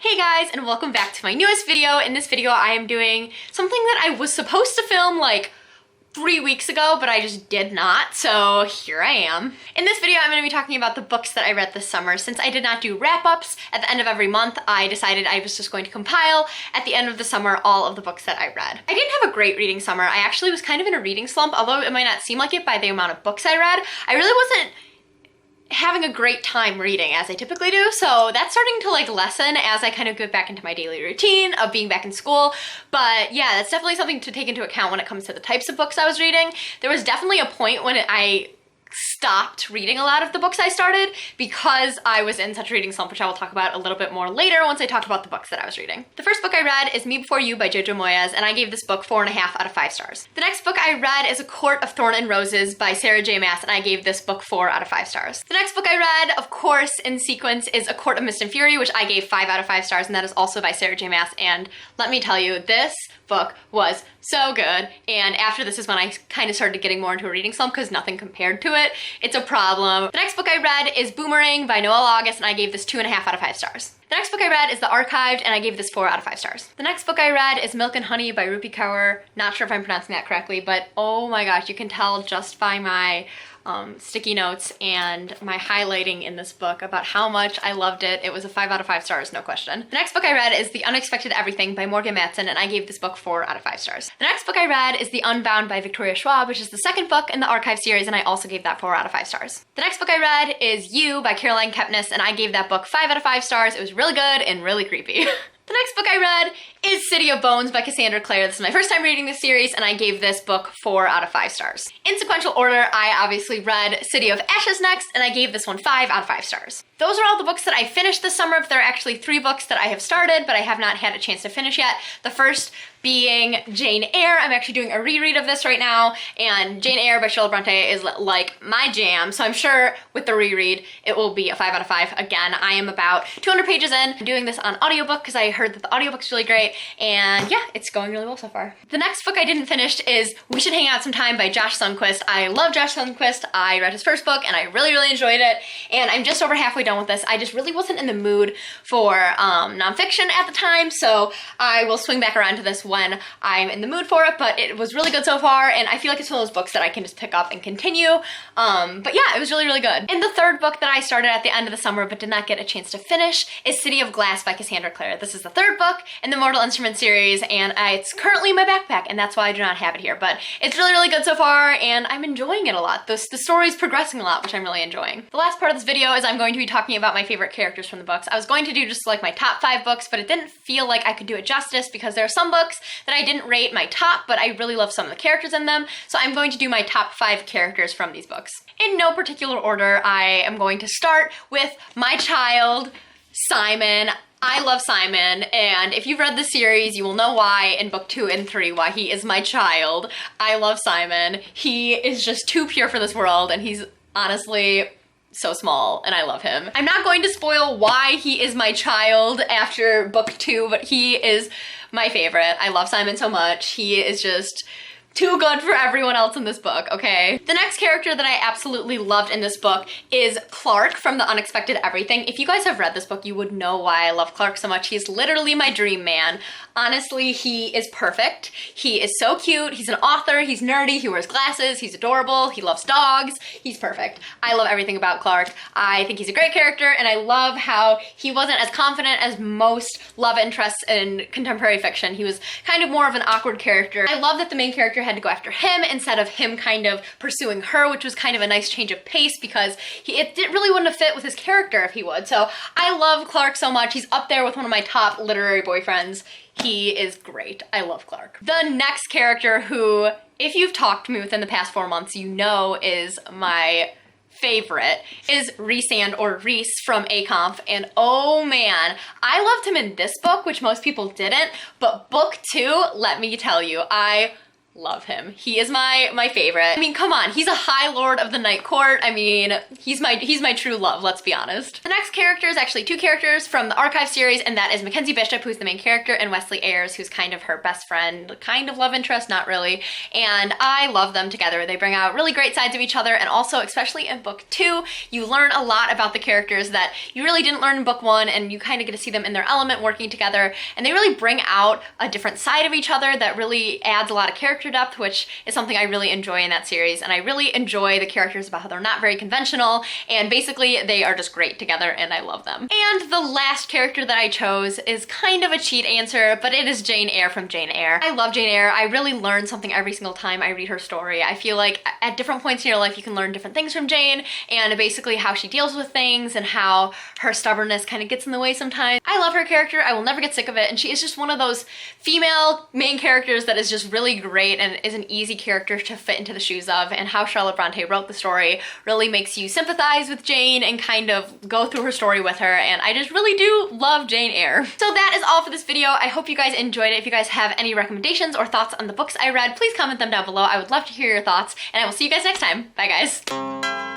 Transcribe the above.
Hey guys, and welcome back to my newest video. In this video, I am doing something that I was supposed to film like 3 weeks ago, but I just did not, so here I am. In this video, I'm going to be talking about the books that I read this summer. Since I did not do wrap-ups at the end of every month, I decided I was just going to compile at the end of the summer all of the books that I read. I didn't have a great reading summer. I actually was kind of in a reading slump, although it might not seem like it by the amount of books I read. I really wasn't having a great time reading as I typically do, so that's starting to like lessen as I kind of get back into my daily routine of being back in school. But yeah, that's definitely something to take into account when it comes to the types of books I was reading. There was definitely a point when I stopped reading a lot of the books I started because I was in such a reading slump, which I will talk about a little bit more later once I talk about the books that I was reading. The first book I read is Me Before You by Jojo Moyes, and I gave this book 4.5 out of 5 stars. The next book I read is A Court of Thorn and Roses by Sarah J. Maas, and I gave this book 4 out of 5 stars. The next book I read, of course, in sequence, is A Court of Mist and Fury, which I gave 5 out of 5 stars, and that is also by Sarah J. Maas, and let me tell you, this book was so good, and after this is when I kind of started getting more into a reading slump because nothing compared to it. It's a problem. The next book I read is Boomerang by Noelle August, and I gave this 2.5 out of 5 stars. The next book I read is The Archived, and I gave this 4 out of 5 stars. The next book I read is Milk and Honey by Rupi Kaur. Not sure if I'm pronouncing that correctly, but oh my gosh, you can tell just by my sticky notes and my highlighting in this book about how much I loved it. It was a 5 out of 5 stars, no question. The next book I read is The Unexpected Everything by Morgan Matson, and I gave this book 4 out of 5 stars. The next book I read is The Unbound by Victoria Schwab, which is the second book in the Archive series, and I also gave that 4 out of 5 stars. The next book I read is You by Caroline Kepnes, and I gave that book 5 out of 5 stars. It was really good and really creepy. The next book I read is City of Bones by Cassandra Clare. This is my first time reading this series, and I gave this book 4 out of 5 stars. In sequential order, I obviously read City of Ashes next, and I gave this one 5 out of 5 stars. Those are all the books that I finished this summer. There are actually 3 books that I have started, but I have not had a chance to finish yet. The first being Jane Eyre. I'm actually doing a reread of this right now, and Jane Eyre by Charlotte Bronte is like my jam, so I'm sure with the reread it will be a 5 out of 5 again. I am about 200 pages in. I'm doing this on audiobook because I heard that the audiobook's really great, and yeah, it's going really well so far. The next book I didn't finish is We Should Hang Out Sometime by Josh Sundquist. I love Josh Sundquist. I read his first book and I really enjoyed it, and I'm just over halfway done with this. I just really wasn't in the mood for nonfiction at the time, so I will swing back around to this when I'm in the mood for it, but it was really good so far, and I feel like it's one of those books that I can just pick up and continue. But yeah, it was really good. And the third book that I started at the end of the summer but did not get a chance to finish is City of Glass by Cassandra Clare. This is the third book in the Mortal Instruments series, and it's currently in my backpack, and that's why I do not have it here, but it's really good so far, and I'm enjoying it a lot. The story's progressing a lot, which I'm really enjoying. The last part of this video is I'm going to be talking about my favorite characters from the books. I was going to do just like my top 5 books, but it didn't feel like I could do it justice because there are some books that I didn't rate my top, but I really love some of the characters in them, so I'm going to do my top 5 characters from these books. In no particular order, I am going to start with my child, Simon. I love Simon, and if you've read the series, you will know why in book 2 and 3, why he is my child. I love Simon. He is just too pure for this world, and he's honestly so small, and I love him. I'm not going to spoil why he is my child after book 2, but he is my favorite. I love Simon so much. He is just too good for everyone else in this book, okay? The next character that I absolutely loved in this book is Clark from The Unexpected Everything. If you guys have read this book, you would know why I love Clark so much. He's literally my dream man. Honestly, he is perfect. He is so cute. He's an author. He's nerdy. He wears glasses. He's adorable. He loves dogs. He's perfect. I love everything about Clark. I think he's a great character, and I love how he wasn't as confident as most love interests in contemporary fiction. He was kind of more of an awkward character. I love that the main character had to go after him instead of him kind of pursuing her, which was kind of a nice change of pace because it really wouldn't have fit with his character if he would. So I love Clark so much. He's up there with one of my top literary boyfriends. He is great. I love Clark. The next character who, if you've talked to me within the past 4 months, you know is my favorite, is Rhysand or Rhys from A-Conf, and oh man, I loved him in this book, which most people didn't, but book 2, let me tell you, I love him. He is my favorite. I mean, come on, he's a High Lord of the Night Court. I mean, he's my true love, let's be honest. The next character is actually two characters from the Archive series, and that is Mackenzie Bishop, who's the main character, and Wesley Ayres, who's kind of her best friend, kind of love interest, not really. And I love them together. They bring out really great sides of each other, and also, especially in book 2, you learn a lot about the characters that you really didn't learn in book 1, and you kind of get to see them in their element working together, and they really bring out a different side of each other that really adds a lot of character depth, which is something I really enjoy in that series. And I really enjoy the characters about how they're not very conventional, and basically they are just great together, and I love them. And the last character that I chose is kind of a cheat answer, but it is Jane Eyre from Jane Eyre. I love Jane Eyre. I really learn something every single time I read her story. I feel like at different points in your life you can learn different things from Jane, and basically how she deals with things and how her stubbornness kind of gets in the way sometimes. I love her character. I will never get sick of it, and she is just one of those female main characters that is just really great and is an easy character to fit into the shoes of, and how Charlotte Bronte wrote the story really makes you sympathize with Jane and kind of go through her story with her, and I just really do love Jane Eyre. So that is all for this video. I hope you guys enjoyed it. If you guys have any recommendations or thoughts on the books I read, please comment them down below. I would love to hear your thoughts, and I will see you guys next time. Bye guys.